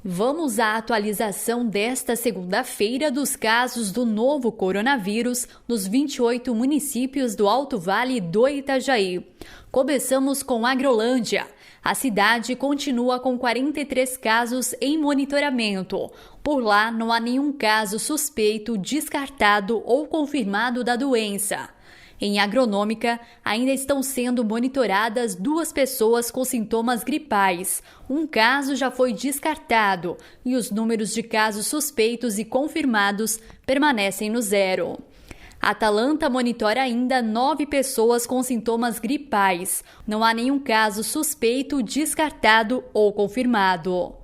Vamos à atualização desta segunda-feira dos casos do novo coronavírus nos 28 municípios do Alto Vale do Itajaí. Começamos com Agrolândia. A cidade continua com 43 casos em monitoramento. Por lá, não há nenhum caso suspeito, descartado ou confirmado da doença. Em Agronômica, ainda estão sendo monitoradas 2 pessoas com sintomas gripais. Um caso já foi descartado e os números de casos suspeitos e confirmados permanecem no zero. Atalanta monitora ainda 9 pessoas com sintomas gripais. Não há nenhum caso suspeito, descartado ou confirmado.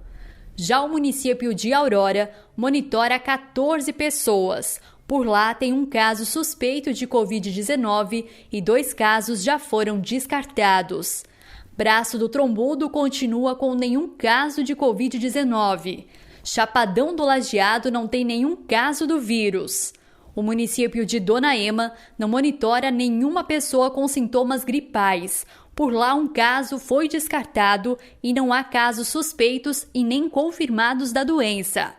Já o município de Aurora monitora 14 pessoas. Por lá, tem um caso suspeito de Covid-19 e 2 casos já foram descartados. Braço do Trombudo continua com nenhum caso de Covid-19. Chapadão do Lajeado não tem nenhum caso do vírus. O município de Dona Ema não monitora nenhuma pessoa com sintomas gripais. Por lá, um caso foi descartado e não há casos suspeitos e nem confirmados da doença.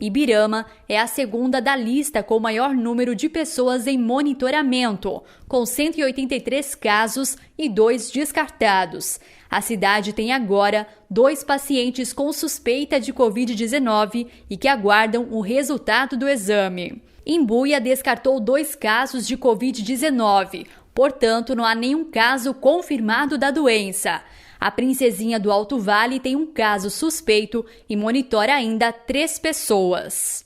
Ibirama é a segunda da lista com o maior número de pessoas em monitoramento, com 183 casos e 2 descartados. A cidade tem agora 2 pacientes com suspeita de Covid-19 e que aguardam o resultado do exame. Imbuia descartou 2 casos de Covid-19, portanto, não há nenhum caso confirmado da doença. A Princesinha do Alto Vale tem um caso suspeito e monitora ainda 3 pessoas.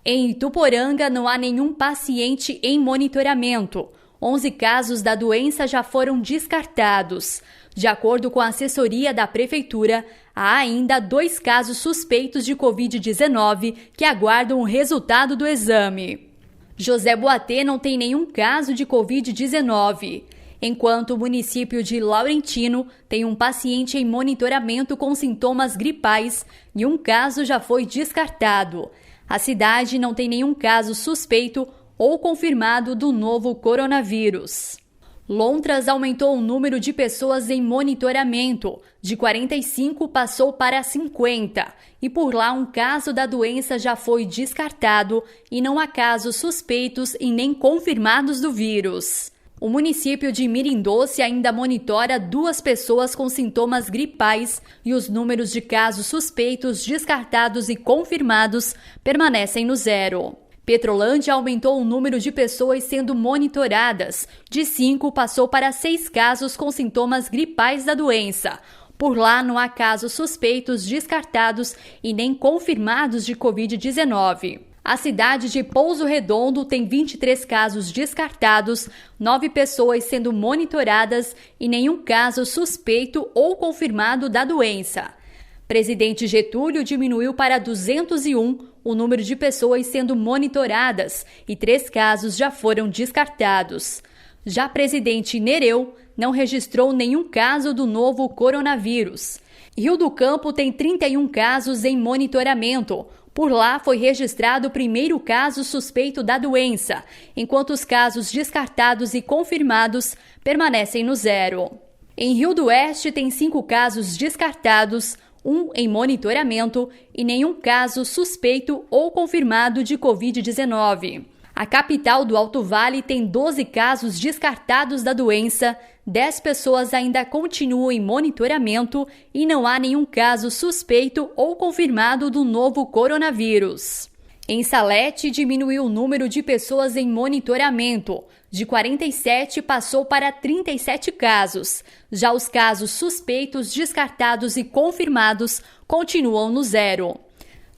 Em Ituporanga, não há nenhum paciente em monitoramento. 11 casos da doença já foram descartados. De acordo com a assessoria da Prefeitura, há ainda 2 casos suspeitos de Covid-19 que aguardam o resultado do exame. José Boatê não tem nenhum caso de Covid-19. Enquanto o município de Laurentino tem um paciente em monitoramento com sintomas gripais e um caso já foi descartado. A cidade não tem nenhum caso suspeito ou confirmado do novo coronavírus. Lontras aumentou o número de pessoas em monitoramento. De 45 passou para 50. E por lá um caso da doença já foi descartado e não há casos suspeitos e nem confirmados do vírus. O município de Mirim-Doce ainda monitora 2 pessoas com sintomas gripais e os números de casos suspeitos, descartados e confirmados permanecem no zero. Petrolândia aumentou o número de pessoas sendo monitoradas. De 5 passou para 6 casos com sintomas gripais da doença. Por lá não há casos suspeitos, descartados e nem confirmados de Covid-19. A cidade de Pouso Redondo tem 23 casos descartados, 9 pessoas sendo monitoradas e nenhum caso suspeito ou confirmado da doença. Presidente Getúlio diminuiu para 201 o número de pessoas sendo monitoradas e 3 casos já foram descartados. Já Presidente Nereu não registrou nenhum caso do novo coronavírus. Rio do Campo tem 31 casos em monitoramento. Por lá foi registrado o primeiro caso suspeito da doença, enquanto os casos descartados e confirmados permanecem no zero. Em Rio do Oeste tem 5 casos descartados, 1 em monitoramento e nenhum caso suspeito ou confirmado de Covid-19. A capital do Alto Vale tem 12 casos descartados da doença, 10 pessoas ainda continuam em monitoramento e não há nenhum caso suspeito ou confirmado do novo coronavírus. Em Salete, diminuiu o número de pessoas em monitoramento. De 47 passou para 37 casos. Já os casos suspeitos, descartados e confirmados continuam no zero.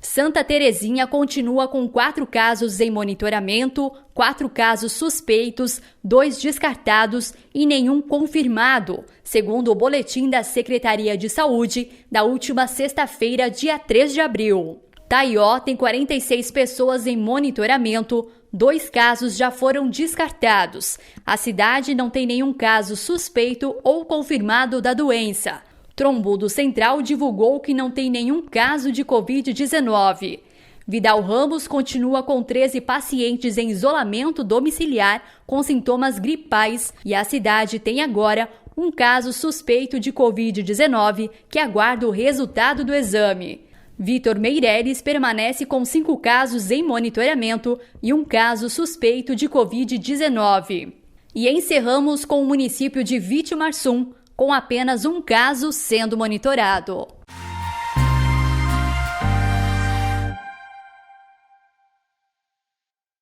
Santa Terezinha continua com 4 casos em monitoramento, 4 casos suspeitos, 2 descartados e nenhum confirmado, segundo o boletim da Secretaria de Saúde da última sexta-feira, dia 3 de abril. Taió tem 46 pessoas em monitoramento, 2 casos já foram descartados. A cidade não tem nenhum caso suspeito ou confirmado da doença. Trombudo Central divulgou que não tem nenhum caso de Covid-19. Vidal Ramos continua com 13 pacientes em isolamento domiciliar com sintomas gripais e a cidade tem agora um caso suspeito de Covid-19 que aguarda o resultado do exame. Vitor Meireles permanece com 5 casos em monitoramento e 1 caso suspeito de Covid-19. E encerramos com o município de Vitimarsum, com apenas 1 caso sendo monitorado.